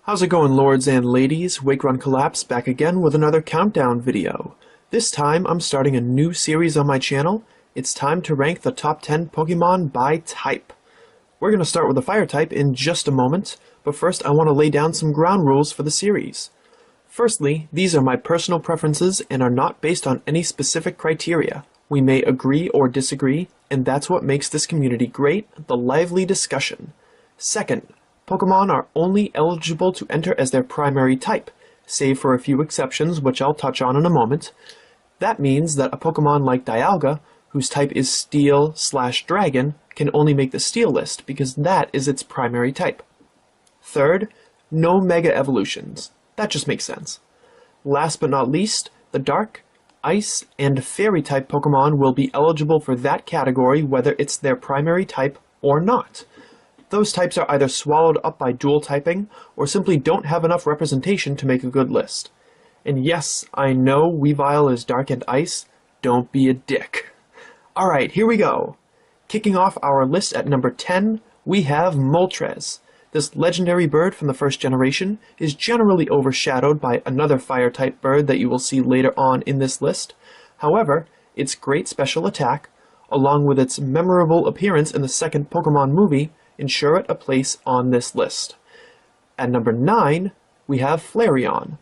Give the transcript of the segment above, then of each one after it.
How's it going, lords and ladies? WakeRunCollapse back again with another countdown video. This time I'm starting a new series on my channel. It's time to rank the top 10 Pokemon by type. We're going to start with the fire type in just a moment, but first I want to lay down some ground rules for the series. Firstly, these are my personal preferences and are not based on any specific criteria. We may agree or disagree, and that's what makes this community great, the lively discussion. Second, Pokemon are only eligible to enter as their primary type, save for a few exceptions which I'll touch on in a moment. That means that a Pokemon like Dialga, whose type is Steel/Dragon, can only make the Steel list because that is its primary type. Third, no Mega Evolutions. That just makes sense. Last but not least, the Dark, Ice, and Fairy type Pokemon will be eligible for that category whether it's their primary type or not. Those types are either swallowed up by dual typing, or simply don't have enough representation to make a good list. And yes, I know Weavile is Dark and Ice, don't be a dick. Alright, here we go. Kicking off our list at number 10, we have Moltres. This legendary bird from the first generation is generally overshadowed by another fire-type bird that you will see later on in this list. However, its great special attack, along with its memorable appearance in the second Pokemon movie, ensure it a place on this list. At number 9, we have Flareon.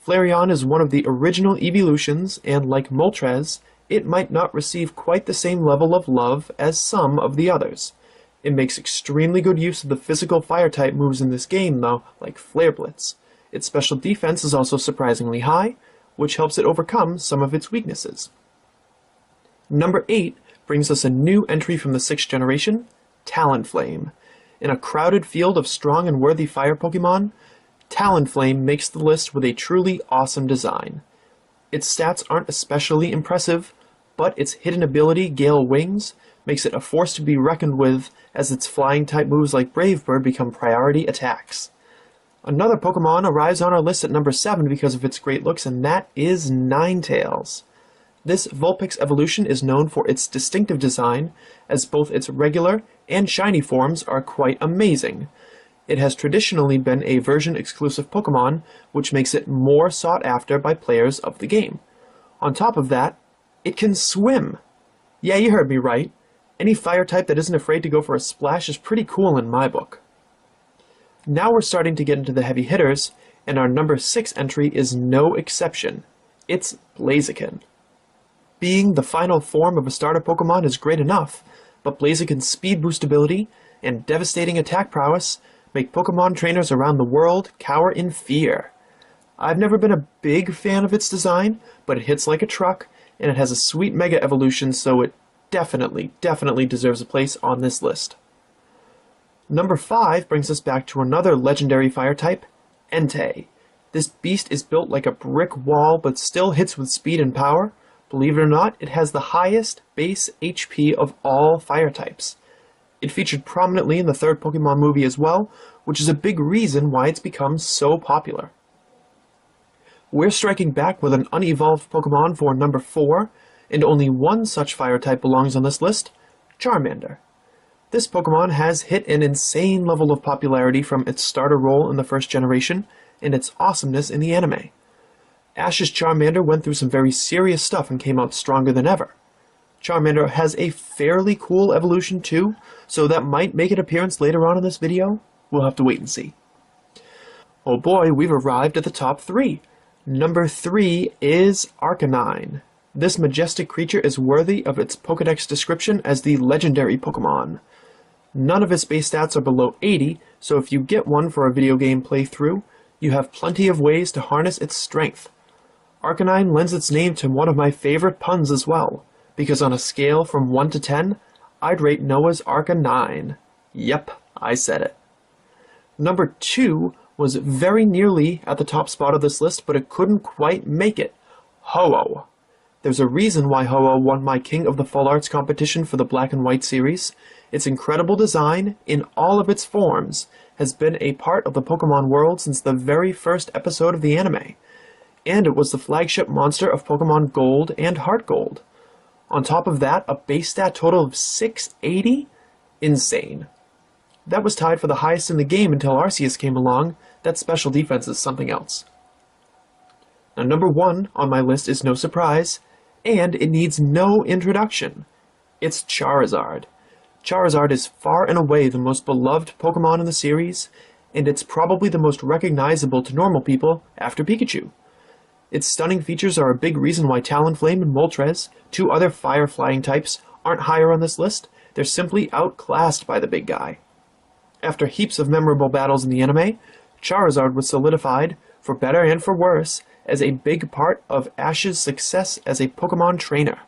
Flareon is one of the original evolutions, and like Moltres, it might not receive quite the same level of love as some of the others. It makes extremely good use of the physical fire-type moves in this game, though, like Flare Blitz. Its special defense is also surprisingly high, which helps it overcome some of its weaknesses. Number 8 brings us a new entry from the 6th generation, Talonflame. In a crowded field of strong and worthy fire Pokemon, Talonflame makes the list with a truly awesome design. Its stats aren't especially impressive, but its hidden ability, Gale Wings, makes it a force to be reckoned with as its flying-type moves like Brave Bird become priority attacks. Another Pokemon arrives on our list at number 7 because of its great looks, and that is Ninetales. This Vulpix evolution is known for its distinctive design, as both its regular and shiny forms are quite amazing. It has traditionally been a version-exclusive Pokemon, which makes it more sought after by players of the game. On top of that, it can swim! Yeah, you heard me right. Any fire type that isn't afraid to go for a splash is pretty cool in my book. Now we're starting to get into the heavy hitters, and our number 6 entry is no exception. It's Blaziken. Being the final form of a starter Pokemon is great enough, but Blaziken's speed boost ability and devastating attack prowess make Pokemon trainers around the world cower in fear. I've never been a big fan of its design, but it hits like a truck, and it has a sweet Mega Evolution, so it definitely deserves a place on this list. Number 5 brings us back to another legendary fire type, Entei. This beast is built like a brick wall, but still hits with speed and power. Believe it or not, it has the highest base HP of all fire types. It featured prominently in the third Pokemon movie as well, which is a big reason why it's become so popular. We're striking back with an unevolved Pokemon for number 4, and only one such fire type belongs on this list, Charmander. This Pokemon has hit an insane level of popularity from its starter role in the first generation, and its awesomeness in the anime. Ash's Charmander went through some very serious stuff and came out stronger than ever. Charmander has a fairly cool evolution too, so that might make an appearance later on in this video. We'll have to wait and see. Oh boy, we've arrived at the top 3. Number 3 is Arcanine. This majestic creature is worthy of its Pokedex description as the legendary Pokemon. None of its base stats are below 80, so if you get one for a video game playthrough, you have plenty of ways to harness its strength. Arcanine lends its name to one of my favorite puns as well, because on a scale from 1 to 10, I'd rate Noah's Ark a 9. Yep, I said it. Number 2 was very nearly at the top spot of this list, but it couldn't quite make it. Ho-Oh. There's a reason why Ho-Oh won my King of the Full Arts competition for the Black and White series. Its incredible design, in all of its forms, has been a part of the Pokemon world since the very first episode of the anime. And it was the flagship monster of Pokemon Gold and Heart Gold. On top of that, a base stat total of 680? Insane. That was tied for the highest in the game until Arceus came along. That special defense is something else. Now, number 1 on my list is no surprise, and it needs no introduction. It's Charizard. Charizard is far and away the most beloved Pokemon in the series, and it's probably the most recognizable to normal people after Pikachu. Its stunning features are a big reason why Talonflame and Moltres, 2 other fire-flying types, aren't higher on this list. They're simply outclassed by the big guy. After heaps of memorable battles in the anime, Charizard was solidified, for better and for worse, as a big part of Ash's success as a Pokemon trainer.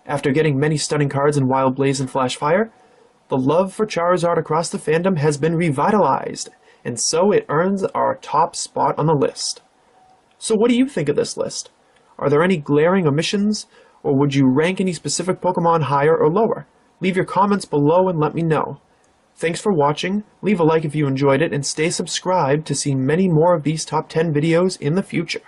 After getting many stunning cards in Wild Blaze and Flash Fire, the love for Charizard across the fandom has been revitalized, and so it earns our top spot on the list. So what do you think of this list? Are there any glaring omissions, or would you rank any specific Pokemon higher or lower? Leave your comments below and let me know. Thanks for watching, leave a like if you enjoyed it, and stay subscribed to see many more of these top 10 videos in the future.